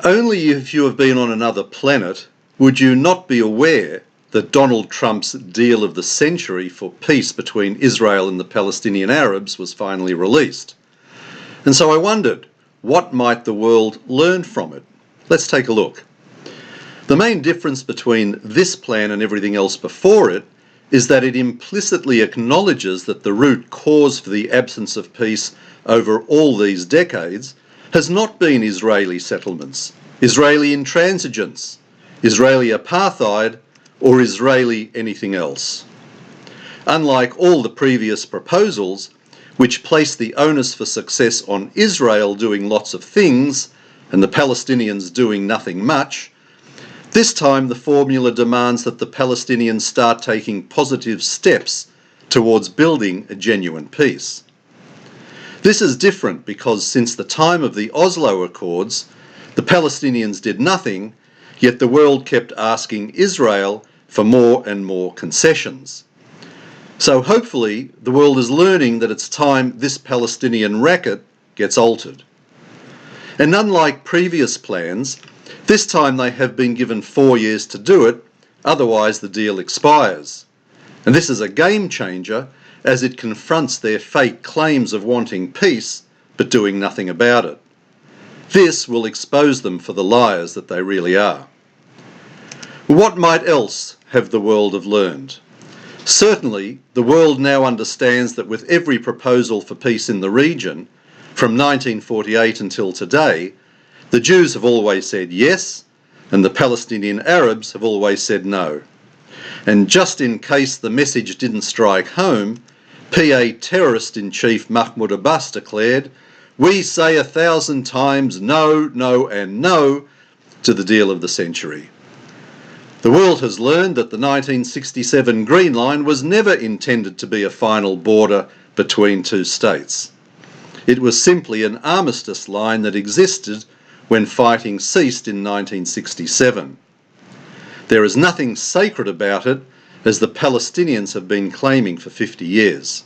Only if you have been on another planet would you not be aware that Donald Trump's deal of the century for peace between Israel and the Palestinian Arabs was finally released. And so I wondered, what might the world learn from it? Let's take a look. The main difference between this plan and everything else before it is that it implicitly acknowledges that the root cause for the absence of peace over all these decades has not been Israeli settlements, Israeli intransigence, Israeli apartheid, or Israeli anything else. Unlike all the previous proposals, which place the onus for success on Israel doing lots of things and the Palestinians doing nothing much, this time the formula demands that the Palestinians start taking positive steps towards building a genuine peace. This is different because since the time of the Oslo Accords, the Palestinians did nothing, yet the world kept asking Israel for more and more concessions. So hopefully the world is learning that it's time this Palestinian racket gets altered. And unlike previous plans, this time they have been given 4 years to do it, otherwise the deal expires. And this is a game changer as it confronts their fake claims of wanting peace but doing nothing about it. This will expose them for the liars that they really are. What might else have the world have learned? Certainly, the world now understands that with every proposal for peace in the region, from 1948 until today, the Jews have always said yes, and the Palestinian Arabs have always said no. And just in case the message didn't strike home, PA terrorist-in-chief Mahmoud Abbas declared, "We say 1,000 times no, no and no to the deal of the century." The world has learned that the 1967 Green Line was never intended to be a final border between two states. It was simply an armistice line that existed when fighting ceased in 1967. There is nothing sacred about it, as the Palestinians have been claiming for 50 years.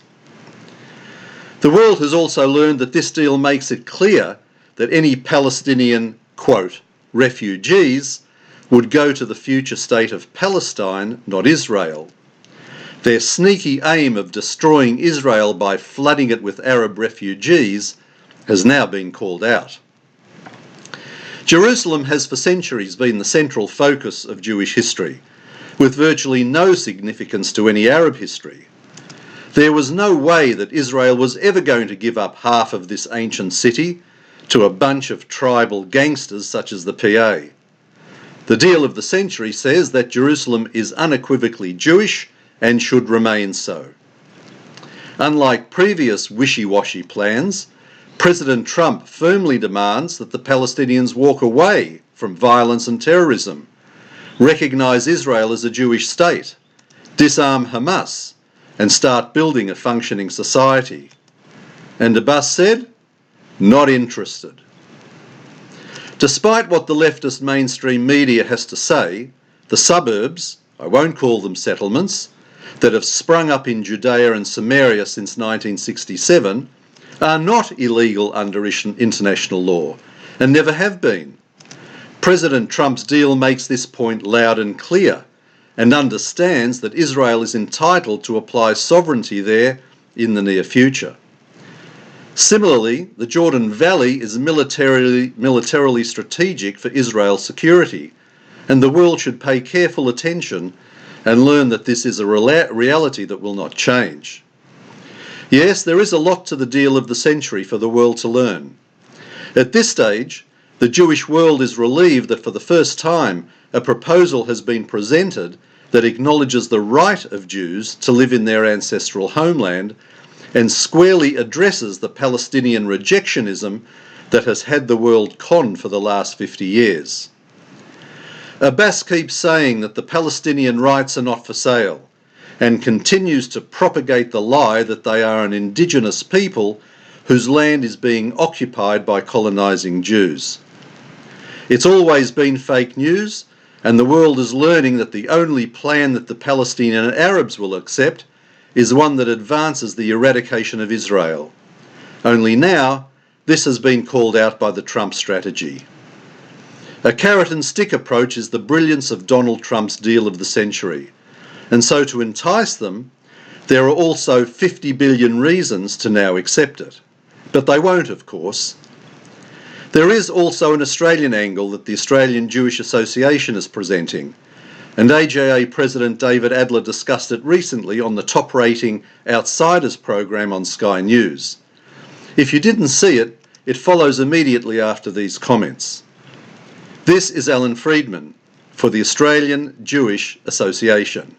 The world has also learned that this deal makes it clear that any Palestinian, quote, refugees would go to the future state of Palestine, not Israel. Their sneaky aim of destroying Israel by flooding it with Arab refugees has now been called out. Jerusalem has for centuries been the central focus of Jewish history, with virtually no significance to any Arab history. There was no way that Israel was ever going to give up half of this ancient city to a bunch of tribal gangsters such as the PA. The deal of the century says that Jerusalem is unequivocally Jewish and should remain so. Unlike previous wishy-washy plans, President Trump firmly demands that the Palestinians walk away from violence and terrorism, recognise Israel as a Jewish state, disarm Hamas, and start building a functioning society. And Abbas said, "Not interested." Despite what the leftist mainstream media has to say, the suburbs, I won't call them settlements, that have sprung up in Judea and Samaria since 1967 are not illegal under international law and never have been. President Trump's deal makes this point loud and clear and understands that Israel is entitled to apply sovereignty there in the near future. Similarly, the Jordan Valley is militarily strategic for Israel's security, and the world should pay careful attention and learn that this is a reality that will not change. Yes, there is a lot to the deal of the century for the world to learn. At this stage, the Jewish world is relieved that for the first time a proposal has been presented that acknowledges the right of Jews to live in their ancestral homeland and squarely addresses the Palestinian rejectionism that has had the world conned for the last 50 years. Abbas keeps saying that the Palestinian rights are not for sale and continues to propagate the lie that they are an indigenous people whose land is being occupied by colonising Jews. It's always been fake news, and the world is learning that the only plan that the Palestinian Arabs will accept is one that advances the eradication of Israel. Only now, this has been called out by the Trump strategy. A carrot and stick approach is the brilliance of Donald Trump's deal of the century. And so to entice them, there are also 50 billion reasons to now accept it. But they won't, of course. There is also an Australian angle that the Australian Jewish Association is presenting, and AJA President David Adler discussed it recently on the Top Rating Outsiders program on Sky News. If you didn't see it, it follows immediately after these comments. This is Alan Friedman for the Australian Jewish Association.